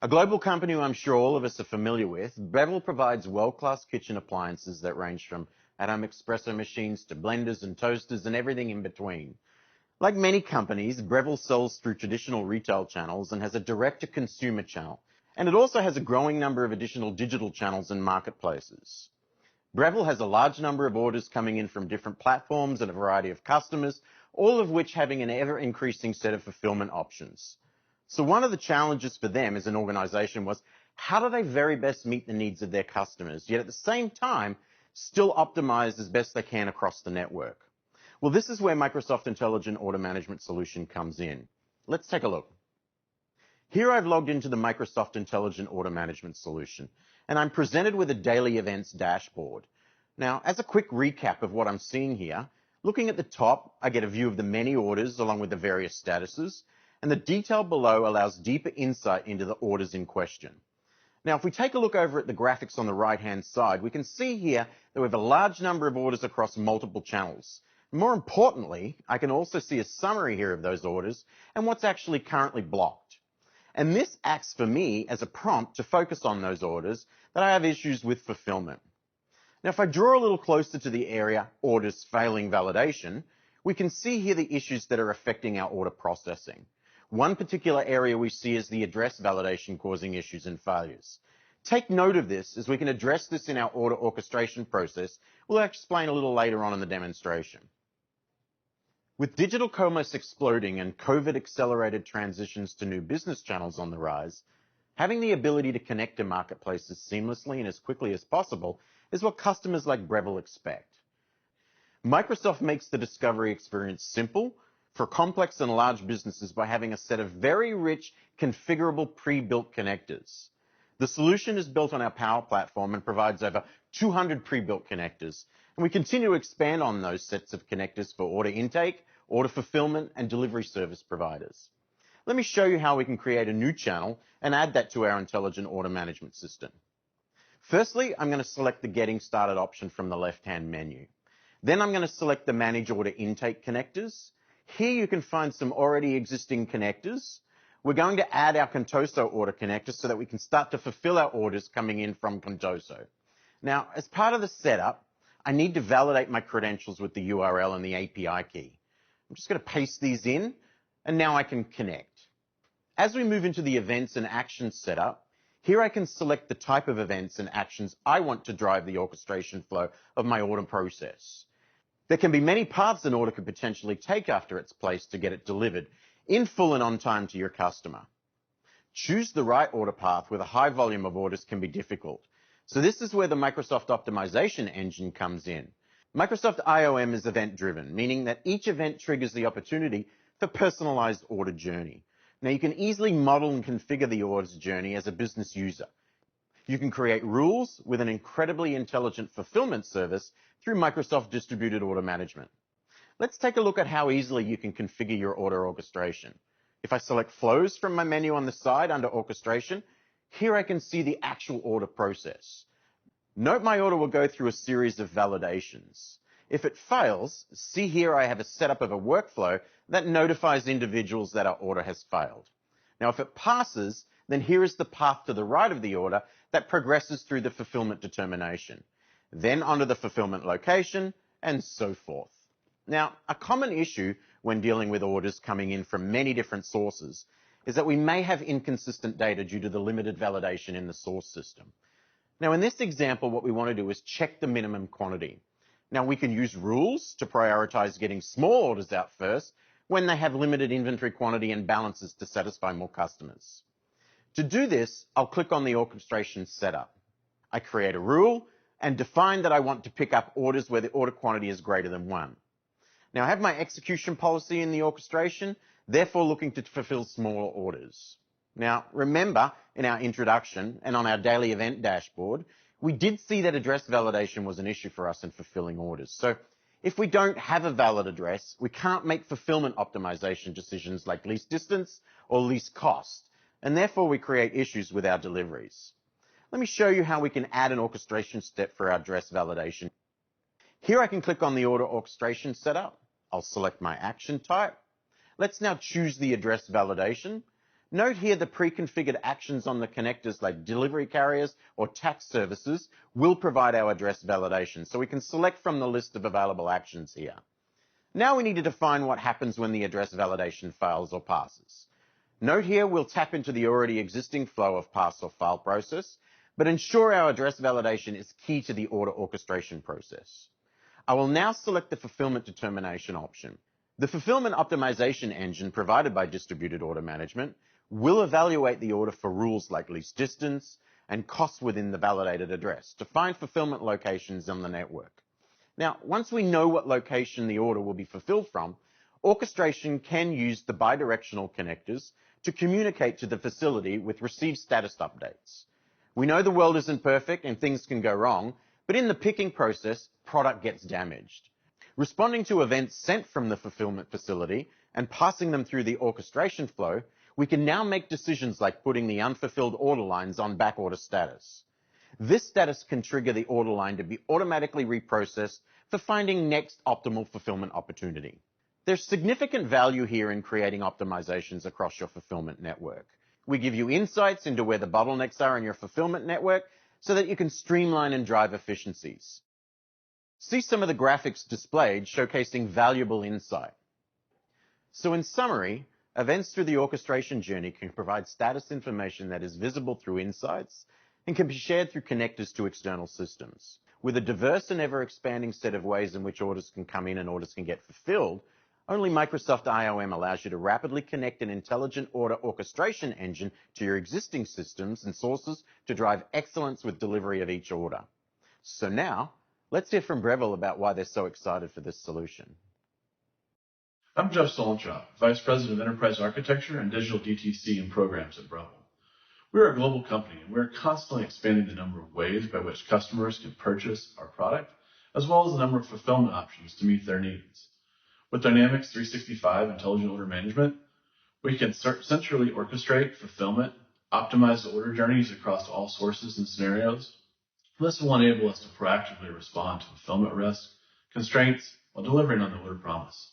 A global company who I'm sure all of us are familiar with, Breville provides world-class kitchen appliances that range from at-home espresso machines to blenders and toasters and everything in between. Like many companies, Breville sells through traditional retail channels and has a direct-to-consumer channel. And it also has a growing number of additional digital channels and marketplaces. Breville has a large number of orders coming in from different platforms and a variety of customers, all of which having an ever-increasing set of fulfillment options. So one of the challenges for them as an organization was, how do they very best meet the needs of their customers, yet at the same time, still optimize as best they can across the network? Well, this is where Microsoft Intelligent Order Management solution comes in. Let's take a look. Here I've logged into the Microsoft Intelligent Order Management solution, and I'm presented with a daily events dashboard. Now, as a quick recap of what I'm seeing here, looking at the top, I get a view of the many orders along with the various statuses, and the detail below allows deeper insight into the orders in question. Now, if we take a look over at the graphics on the right-hand side, we can see here that we have a large number of orders across multiple channels. More importantly, I can also see a summary here of those orders and what's actually currently blocked. And this acts for me as a prompt to focus on those orders that I have issues with fulfillment. Now, if I draw a little closer to the area orders failing validation, we can see here the issues that are affecting our order processing. One particular area we see is the address validation causing issues and failures. Take note of this as we can address this in our order orchestration process. We'll explain a little later on in the demonstration. With digital commerce exploding and COVID-accelerated transitions to new business channels on the rise, having the ability to connect to marketplaces seamlessly and as quickly as possible is what customers like Breville expect. Microsoft makes the discovery experience simple for complex and large businesses by having a set of very rich, configurable pre-built connectors. The solution is built on our Power Platform and provides over 200 pre-built connectors, and we continue to expand on those sets of connectors for order intake, order fulfillment, and delivery service providers. Let me show you how we can create a new channel and add that to our intelligent order management system. Firstly, I'm going to select the Getting Started option from the left-hand menu. Then I'm going to select the Manage Order Intake connectors. Here you can find some already existing connectors. We're going to add our Contoso order connector so that we can start to fulfill our orders coming in from Contoso. Now, as part of the setup, I need to validate my credentials with the URL and the API key. I'm just going to paste these in, and now I can connect. As we move into the events and actions setup, here I can select the type of events and actions I want to drive the orchestration flow of my order process. There can be many paths an order could potentially take after it's placed to get it delivered in full and on time to your customer. Choose the right order path with a high volume of orders can be difficult. So this is where the Microsoft Optimization Engine comes in. Microsoft IOM is event-driven, meaning that each event triggers the opportunity for personalized order journey. Now you can easily model and configure the orders journey as a business user. You can create rules with an incredibly intelligent fulfillment service through Microsoft Distributed Order Management. Let's take a look at how easily you can configure your order orchestration. If I select Flows from my menu on the side under Orchestration, here I can see the actual order process. Note my order will go through a series of validations. If it fails, see here I have a setup of a workflow that notifies individuals that our order has failed. Now if it passes, then here is the path to the right of the order that progresses through the fulfillment determination, then onto the fulfillment location, and so forth. Now, a common issue when dealing with orders coming in from many different sources is that we may have inconsistent data due to the limited validation in the source system. Now, in this example, what we want to do is check the minimum quantity. Now, we can use rules to prioritize getting small orders out first when they have limited inventory quantity and balances to satisfy more customers. To do this, I'll click on the Orchestration Setup. I create a rule and define that I want to pick up orders where the order quantity is greater than 1. Now, I have my execution policy in the orchestration, therefore looking to fulfill smaller orders. Now, remember, in our introduction and on our daily event dashboard, we did see that address validation was an issue for us in fulfilling orders. So if we don't have a valid address, we can't make fulfillment optimization decisions like least distance or least cost, and therefore we create issues with our deliveries. Let me show you how we can add an orchestration step for our address validation. Here I can click on the order orchestration setup. I'll select my action type. Let's now choose the address validation. Note here the pre-configured actions on the connectors like delivery carriers or tax services will provide our address validation, so we can select from the list of available actions here. Now we need to define what happens when the address validation fails or passes. Note here we'll tap into the already existing flow of pass or fail process, but ensure our address validation is key to the order orchestration process. I will now select the fulfillment determination option. The fulfillment optimization engine provided by Distributed Order Management will evaluate the order for rules like least distance and costs within the validated address to find fulfillment locations on the network. Now, once we know what location the order will be fulfilled from, orchestration can use the bidirectional connectors to communicate to the facility with received status updates. We know the world isn't perfect and things can go wrong, but in the picking process, product gets damaged. Responding to events sent from the fulfillment facility and passing them through the orchestration flow, we can now make decisions like putting the unfulfilled order lines on backorder status. This status can trigger the order line to be automatically reprocessed for finding next optimal fulfillment opportunity. There's significant value here in creating optimizations across your fulfillment network. We give you insights into where the bottlenecks are in your fulfillment network so that you can streamline and drive efficiencies. See some of the graphics displayed showcasing valuable insight. So in summary, events through the orchestration journey can provide status information that is visible through insights and can be shared through connectors to external systems. With a diverse and ever-expanding set of ways in which orders can come in and orders can get fulfilled, only Microsoft IOM allows you to rapidly connect an intelligent order orchestration engine to your existing systems and sources to drive excellence with delivery of each order. So now, let's hear from Breville about why they're so excited for this solution. I'm Jeff Solentrop, Vice President of Enterprise Architecture and Digital DTC and Programs at Breville. We're a global company, and we're constantly expanding the number of ways by which customers can purchase our product, as well as the number of fulfillment options to meet their needs. With Dynamics 365 Intelligent Order Management, we can centrally orchestrate fulfillment, optimize the order journeys across all sources and scenarios. This will enable us to proactively respond to fulfillment risk, constraints, while delivering on the order promise.